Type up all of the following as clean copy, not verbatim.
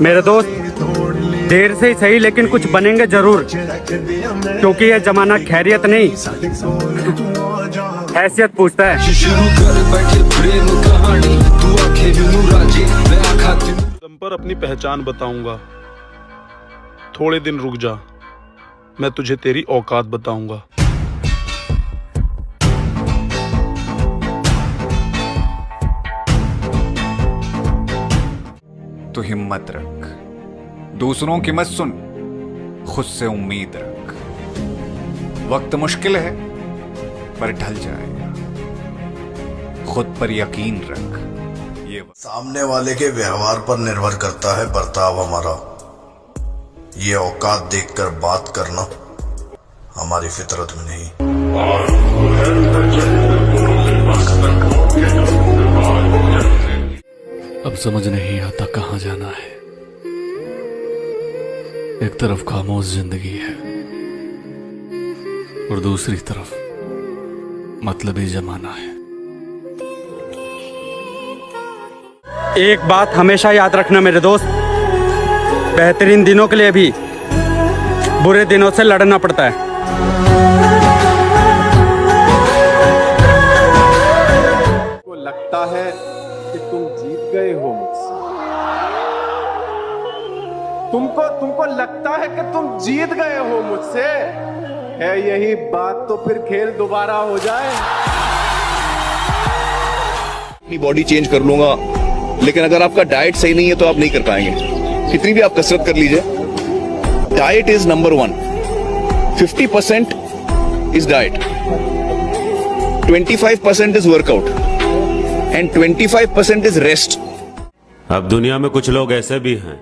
मेरे दोस्त, देर से ही सही लेकिन कुछ बनेंगे जरूर, क्योंकि ये जमाना खैरियत नहीं हैसियत पूछता है। तुम पर अपनी पहचान बताऊंगा, थोड़े दिन रुक जा, मैं तुझे तेरी औकात बताऊंगा। तो हिम्मत रख, दूसरों की मत सुन, खुद से उम्मीद रख। वक्त मुश्किल है पर ढल जाएगा, खुद पर यकीन रख। सामने वाले के व्यवहार पर निर्भर करता है बर्ताव हमारा। ये औकात देखकर बात करना हमारी फितरत में नहीं। अब समझ नहीं आता कहाँ जाना है। एक तरफ खामोश जिंदगी है और दूसरी तरफ मतलबी जमाना है। एक बात हमेशा याद रखना मेरे दोस्त, बेहतरीन दिनों के लिए भी बुरे दिनों से लड़ना पड़ता है। को लगता है कि तुम जीत गए हो मुझसे, तुमको लगता है कि तुम जीत गए हो मुझसे, है यही बात तो फिर खेल दोबारा हो जाए। अपनी बॉडी चेंज कर लूंगा, लेकिन अगर आपका डाइट सही नहीं है तो आप नहीं कर पाएंगे। कितनी भी आप कसरत कर लीजिए, diet is number 1। 50% is diet, 25% is workout and 25% is rest. अब दुनिया में कुछ लोग ऐसे भी हैं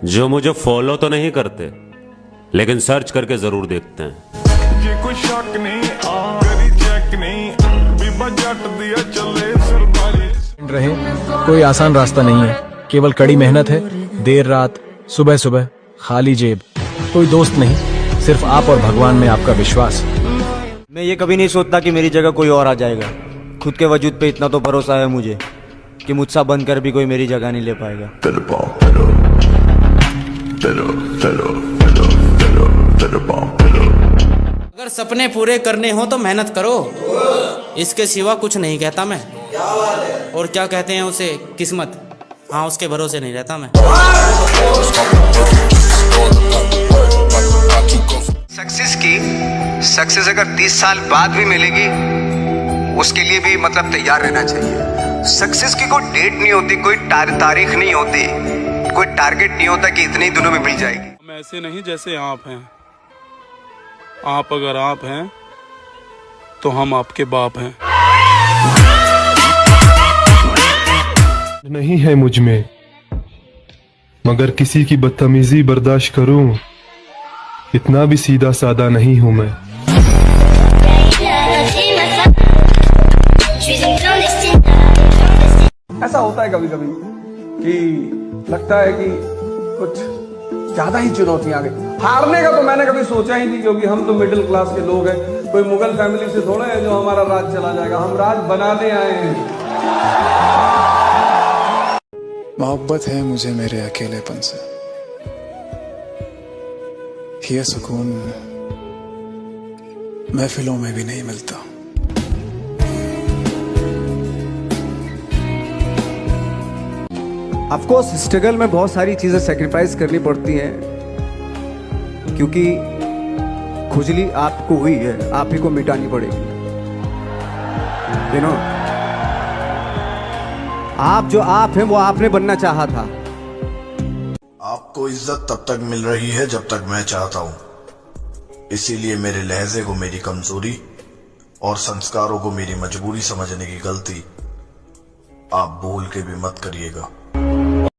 जो मुझे फॉलो तो नहीं करते, लेकिन सर्च करके जरूर देखते हैं। ये कोई शक नहीं, करी चेक नहीं, बीबा जट दिया चले सरदारी। रहे कोई आसान रास्ता नहीं है, केवल कड़ी मेहनत है। देर रात, सुबह सुबह, खाली जेब, कोई दोस्त नहीं, सिर्फ आप और भगवान में आपका विश्वास। मैं ये कभी नहीं सोचता कि मेरी जगह कोई और आ जाएगा। खुद के वजूद पे इतना तो भरोसा है मुझे कि मुझसे बनकर भी कोई मेरी जगह नहीं ले पाएगा। अगर सपने पूरे करने हो तो मेहनत करो, इसके सिवा कुछ नहीं कहता मैं। और क्या कहते हैं उसे, किस्मत, हाँ उसके भरोसे नहीं रहता मैं। सक्सेस अगर 30 साल बाद भी मिलेगी, उसके लिए भी मतलब तैयार रहना चाहिए। सक्सेस की कोई डेट नहीं होती, कोई तारीख नहीं होती, कोई टारगेट नहीं होता कि इतने ही दिनों में मिल जाएगी। हम ऐसे नहीं जैसे आप हैं। आप अगर आप हैं तो हम आपके बाप हैं। नहीं है मुझ में, मगर किसी की बदतमीजी बर्दाश्त करूं, इतना भी सीधा साधा नहीं हूं मैं। ऐसा होता है कभी कभी कि लगता है कि कुछ ज्यादा ही चुनौतियां आ गई। हारने का तो मैंने कभी सोचा ही नहीं, क्योंकि हम तो मिडिल क्लास के लोग हैं। कोई मुगल फैमिली से थोड़ा है जो हमारा राज चला जाएगा, हम राज बनाने आए हैं। मोहब्बत है मुझे मेरे अकेलेपन से, ये सुकून महफिलों में भी नहीं मिलता। ऑफ कोर्स स्ट्रगल में बहुत सारी चीजें सेक्रीफाइस करनी पड़ती हैं, क्योंकि खुजली आपको हुई है, आप ही को मिटानी पड़ेगी। यू नो, आप जो आप हैं वो आपने बनना चाहा था। आपको इज्जत तब तक मिल रही है जब तक मैं चाहता हूं। इसीलिए मेरे लहजे को मेरी कमजोरी और संस्कारों को मेरी मजबूरी समझने की गलती आप भूल के भी मत करिएगा।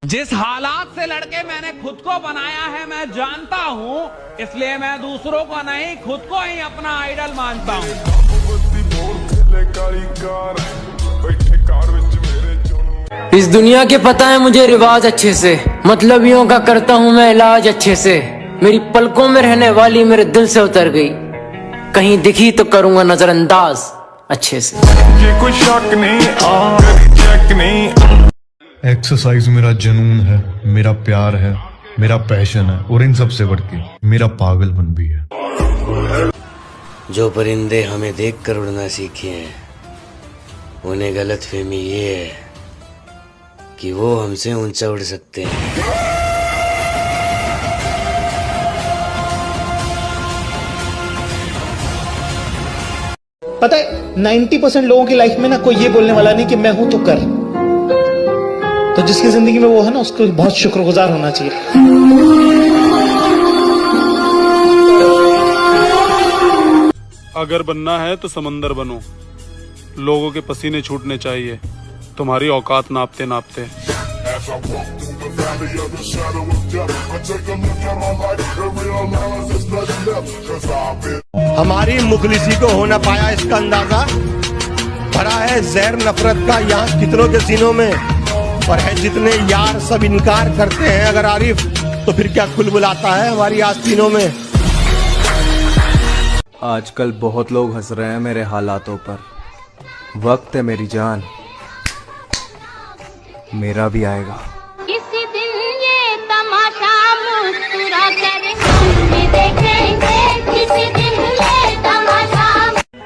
जिस हालात से लड़के मैंने खुद को बनाया है मैं जानता हूँ, इसलिए मैं दूसरों को नहीं खुद को ही अपना आइडल मानता हूँ। इस दुनिया के पता है मुझे रिवाज अच्छे से, मतलबियों का करता हूँ मैं इलाज अच्छे से। मेरी पलकों में रहने वाली मेरे दिल से उतर गई, कहीं दिखी तो करूंगा नजरअंदाज अच्छे से। ये कोई शक नहीं, चेक नहीं। एक्सरसाइज मेरा जुनून है, मेरा प्यार है, मेरा पैशन है, और इन सब से बढ़ के मेरा पागलपन भी है। जो परिंदे हमें देखकर उड़ना सीखे हैं, उन्हें गलतफहमी ये है कि वो हमसे ऊंचा उड़ सकते हैं। पता है 90% लोगों की लाइफ में ना कोई ये बोलने वाला नहीं कि मैं हूं तो कर, तो जिसकी जिंदगी में वो है ना उसको बहुत शुक्रगुजार होना चाहिए। अगर बनना है तो समंदर बनो, लोगों के पसीने छूटने चाहिए तुम्हारी औकात नापते नापते। हमारी मुखलिसी को हो न पाया इसका अंदाजा, भरा है जहर नफरत का यहाँ कितनों के सीनों में, पर है जितने यार सब इनकार करते हैं अगर आरिफ, तो फिर क्या खुलबुलाता है हमारी आस्तीनों में। आजकल बहुत लोग हंस रहे हैं मेरे हालातों पर। वक्त है मेरी जान, मेरा भी आएगा। किसी दिन ये तमाशा मुस्कुरा कर देखेंगे, किसी दिन ये तमाशा।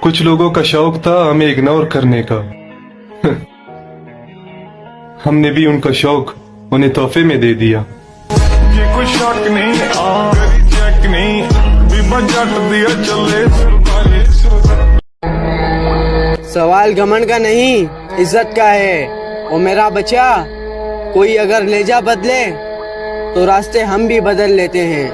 कुछ लोगों का शौक था हमें इग्नोर करने का। हमने भी उनका शौक उन्हें तोहफे में दे दिया। ये कोई शौक नहीं, चेक नहीं, जट दिया चले। सवाल घमंड का नहीं, इज्जत का है। और मेरा बच्चा, कोई अगर लेजा बदले तो रास्ते हम भी बदल लेते हैं।